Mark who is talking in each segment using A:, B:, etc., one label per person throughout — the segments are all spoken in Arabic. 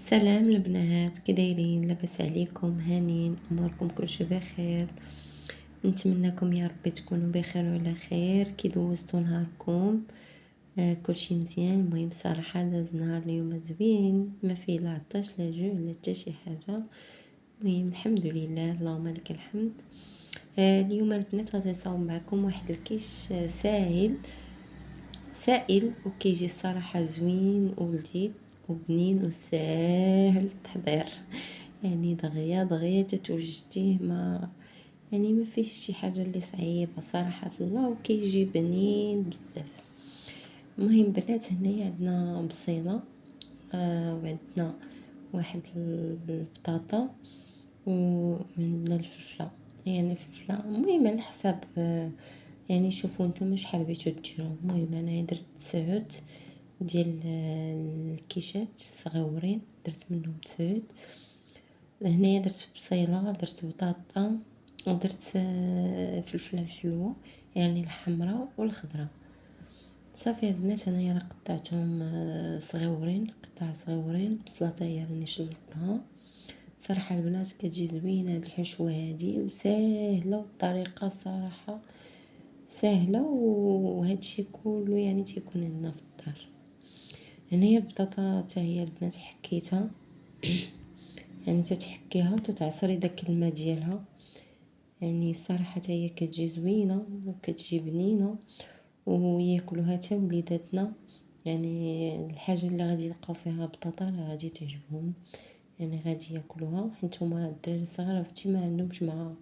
A: سلام البنات، كي دايرين؟ لاباس عليكم؟ هانين؟ اموركم كلشي بخير؟ نتمنىكم يا ربي تكونوا بخير وعلى خير. كي دوزتوا نهاركم؟ كلشي مزيان. المهم صراحه داز نهار اليوم زوين، ما فيه لا عطش لا جوع لا حتى شي حاجه. المهم الحمد لله، اللهم لك الحمد. اليوم البنات غادي نصاوب معكم واحد الكيش سائل وكيجي الصراحه زوين ولذيذ وبنين وساهل التحضير. يعني دغيا تتوجديه، ما يعني ما فيهش شي حاجه اللي صعيبه صراحه الله، وكيجي بنين بزاف. المهم بنات، هنايا عندنا بصيله، وعندنا واحد البطاطا، وعندنا الفلفله. يعني الفلفله المهم على حسب، يعني شوفوا نتوما شحال بغيتو ديروا. المهم انايا درت 9 ديال الكيشات صغيورين، درت منهم 9. هنايا درت بصيله، درت بطاطا، ودرت فلفله الحلوه يعني الحمراء والخضراء. صافي البنات، انايا راه قطعتهم صغيورين، قطع صغيورين. بصله هي راني شلطتها. صراحه البنات كتجي زوينه هاد الحشوه هادي وساهله، والطريقه صراحه ساهله، وهادشي كله يعني تيكون عندنا في الدار. هنايا البطاطا حتى هي البنات حكيتها، يعني تتحكيها وتتعصري داك الماء ديالها. يعني الصراحه حتى هي كتجي زوينه وكتجي بنينه، وياكلوها حتى وليداتنا. يعني الحاجه اللي غادي يلقاو فيها بطاطا راه غادي تعجبهم، يعني غادي ياكلوها. حيت هما الدراري الصغار فتي ما عندهمش مع،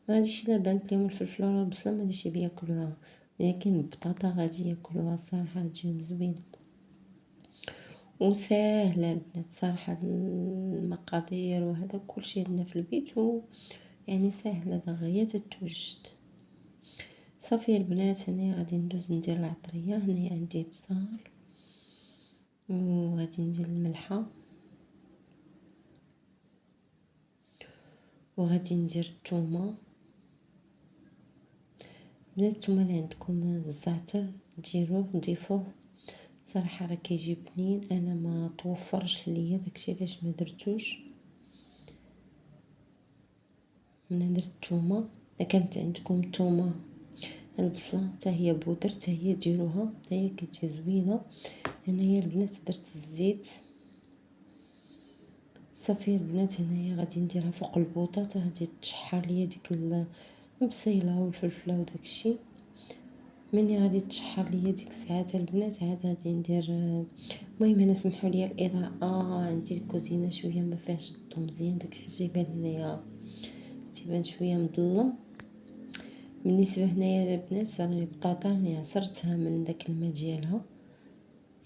A: ما غاديش الا بانت لهم الفلفله ولا البصله ما غاديش بياكلوها، ولكن البطاطا غادي ياكلوها صراحه، تجيهم زوينه وساهله البنات. صراحه المقادير وهذا كلشي عندنا في البيت، يعني ساهله دغيا تتوجد. صافي البنات، هنا غادي ندوز ندير العطريه. هنايا عندي بزار، وغادي ندير الملحه، وغادي ندير الثومه. بنات الثومه اللي عندكم الزعتر ديروه ضيفوه، صراحه راه كيجي بنين. انا ما توفرش ليا داكشي علاش ما درتوش. انا درت الثومه. اذا كانت عندكم الثومه البصله حتى هي بودر، حتى هي ديروها، حتى هي كتجي زوينه. هنايا البنات درت الزيت. صافي البنات، هنايا غادي نديرها فوق البوطه غادي تشحر ليا ديك البصيله والفلفله وداكشي. مني غادي تشحر ليا ديك الساعات البنات، عاد غادي ندير. المهم انا سمحوا لي الاضاءه عندي الكوزينه شويه ما فيهاش الضو مزيان، داكشي جايبان ليا تيبان شويه مظلم. بالنسبه هنايا البنات، راني البطاطا راني عصرتها من داك الماء ديالها،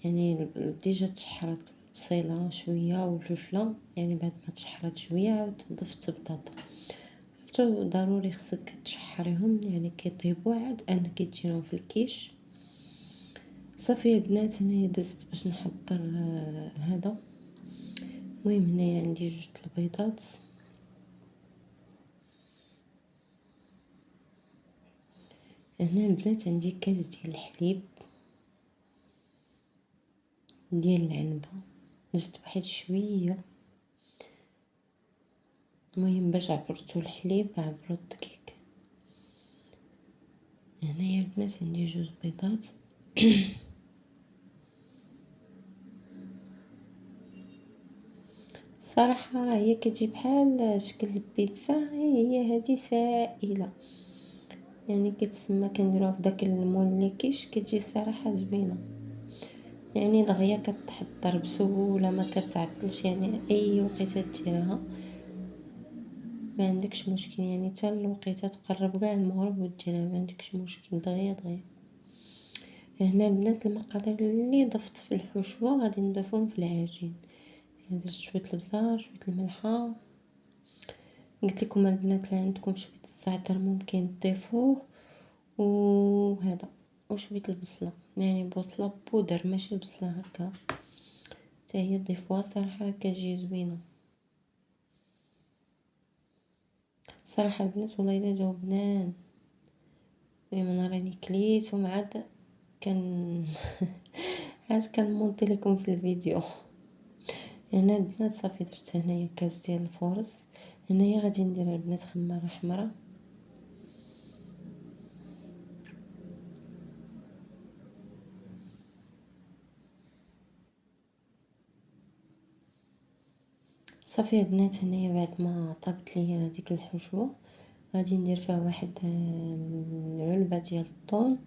A: يعني ديجا تشحرت البصيله شويه والفلفله. يعني بعد ما تشحرت شويه عاود ضفت البطاطا. عرفتو ضروري خصك تشحريهم، يعني كيطيبوا عاد انا كيتجينهم في الكيش. صافي البنات، هنايا دزت باش نحضر هذا. المهم هنايا عندي 2 البيضات. هنا البنات عندي كاس ديال الحليب ديال العنبه، زدت واحد شويه. المهم باش عبرتو الحليب عبرو الدقيق. هنايا البنات عندي 2 بيضات. صراحه راه هي كتجي بحال شكل البيتزا، هي هذه سائله، يعني كتسمى كنديروها في داك المول كيش كتجي صراحه زوينه. يعني دغيا كتحضر بسهوله، ما كتعطلش، يعني اي وقيته ديرها ما عندكش مشكل. يعني حتى الوقيته تقرب كاع المغرب وديرها ما عندكش مشكل، دغيا. هنا البنات المقادير اللي ضفت في الحشوه غادي نضيفهم في العجين. يعني درت شويه البزار، شويه الملحه. قلت لكم البنات لا عندكم شويه الزعتر ممكن تضيفوه، وهذا وشويه البصله، يعني بصله بودر ماشي بصله هكا، حتى هي ضيفوها صراحه كتجي زوينه. صراحه البنات والله الا جاو بنان. المهم انا راني كليتهم عاد كان عاد كنمونطي لكم في الفيديو. هنا البنات صافي درت هنايا كاس ديال الفورص. هنايا غادي ندير البنات خمارة حمرا. صافي البنات هنايا بعد ما طابت ليا ديك الحشوه غادي ندير فيها واحد العلبه ديال الطون.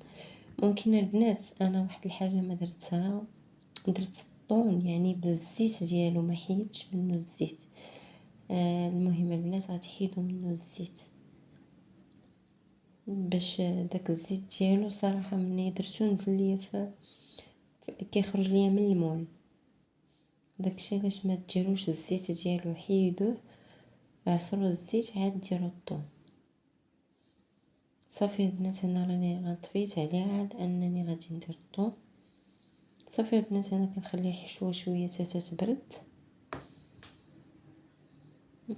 A: ممكن البنات انا واحد الحاجه ما درتها، درت الطون يعني بالزيت ديالو، ما حيدتش منه الزيت. المهم البنات غتحيدوا منه الزيت باش داك الزيت ديالو صراحه ملي درتو نزل ليا كيخرج ليا من المول. داكشي علاش ما ديروش الزيت ديالو، حيدوه عصروا الزيت عاد ديروا الطون. صافي البنات انا راني غطفيت عليها عاد انني غادي ندير الطون. صافي البنات انا كنخلي الحشوه شويه حتى تبرد،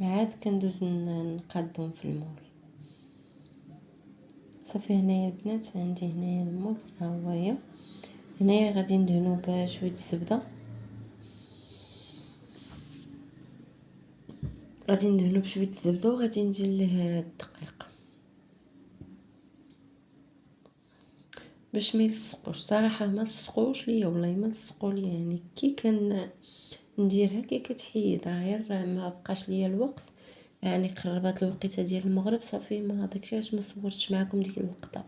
A: عاد كندوز نقادهم في المول. صافي هنايا البنات عندي هنايا المول ها هويا. هنايا غادي ندهنو بشويه الزبده، غادي ندهنو بشويه الزبده وغادي ندير ليه الدقيق باش ما يلصقوش. صراحه ما لصقوش ليا والله ما لصقوا ليا، يعني كي كان نديرها كي كتحيد راه غير ما بقاش ليا الوقت، يعني قربات الوقيته ديال المغرب صافي ما داكشي علاش ما صورتش معكم ديك الوقته.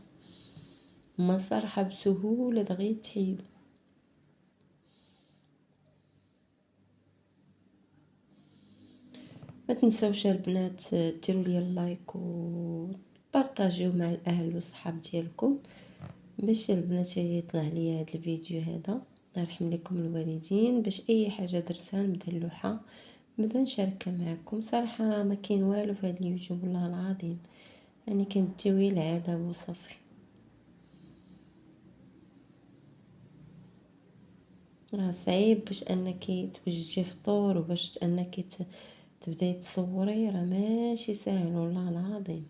A: ما صراحه بسهوله دغيا تحيد. ما تنساوش البنات ديروا لي اللايك وبارطاجيو مع الاهل والصحاب ديالكم باش البنات يطلع لي هذا الفيديو هذا. الله يرحم لكم الوالدين، باش اي حاجه درتها نبدا اللوحه نبدا نشاركها معكم. صراحه راه ما كاين والو في هذا اليوتيوب والله العظيم، يعني كنديوي العاده وصافي. راه صعيب باش انك توجدي فطور وباش انك تبداي تصوري، راه ماشي سهل والله العظيم.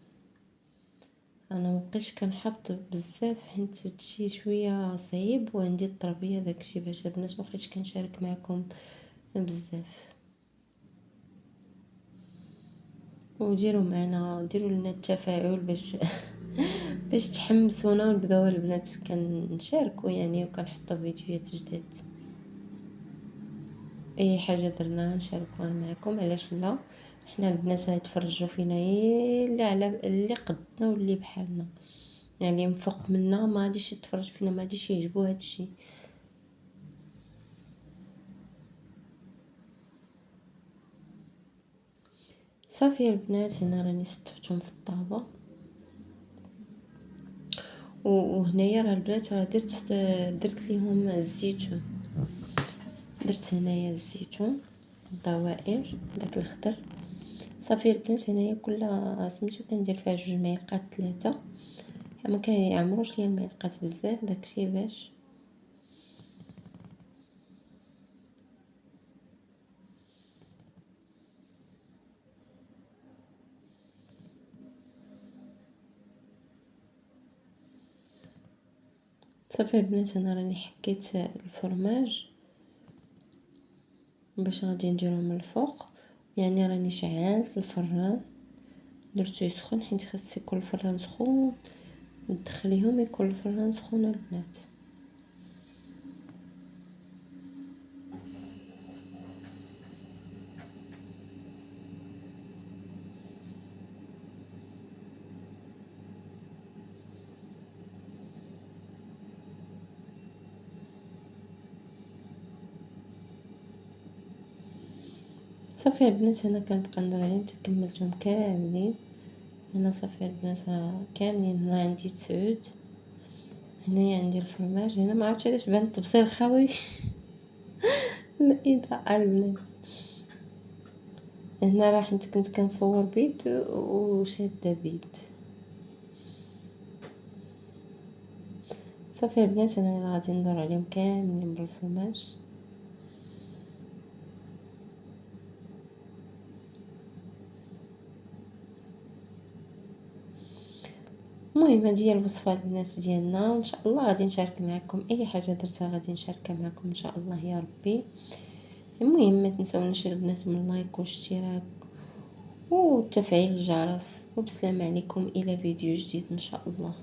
A: انا مبقيتش كنحط بزاف حيت هادشي شويه صعيب وعندي التربيه داكشي باش البنات مبقيتش كنشارك معكم بزاف. وديروا معنا ديروا لنا التفاعل باش باش تحمسونا ونبداو البنات كنشاركوا يعني وكنحطوا فيديوهات جداد. اي حاجه درناها نشاركوها معكم، علاش لا؟ حنا البنات غيتفرجوا فينا اللي على اللي قدنا واللي بحالنا، يعني من فوق منا ما غاديش يتفرج فينا، ما غاديش يعجبو هادشي. صافي البنات هنا راني استفتهم في الطابه. وهنايا راه البنات راه درت ليهم الزيتون. درت هنايا الزيتون الدوائر داك الخضر. صافي البنات هنايا كل سميتو كندير فيها 2 معالق 3، ما كيعمروش ليا المعلقات بزاف داكشي باش. صافي البنات انا راني حكيت الفرماج باش غادي نديرو من الفوق، يعني راني شعلت الفران درتو يسخن حيت خاص يكون الفران سخون تدخليهم يكون الفران سخون البنات. صافي البنات هنا كنبقى ندير عليهم كملتهم كاملين. هنا صافي البنات راه كاملين. هنا عندي 9، هنايا عندي الفرماج. هنا ما عرفتش علاش بان الطبسيل خاوي الاضاءه البنات. هنا راه حيت كنت كنصور بيد وشاده بيد. صافي البنات انا غادي ندور عليهم كاملين بالفرماج. المهم هذه هي الوصفه البنات ديالنا، وان شاء الله غادي نشارك معكم اي حاجه درتها غادي نشاركها معكم ان شاء الله يا ربي. المهم ما تنساوناش البنات من اللايك والاشتراك وتفعيل الجرس، وبسلام عليكم الى فيديو جديد ان شاء الله.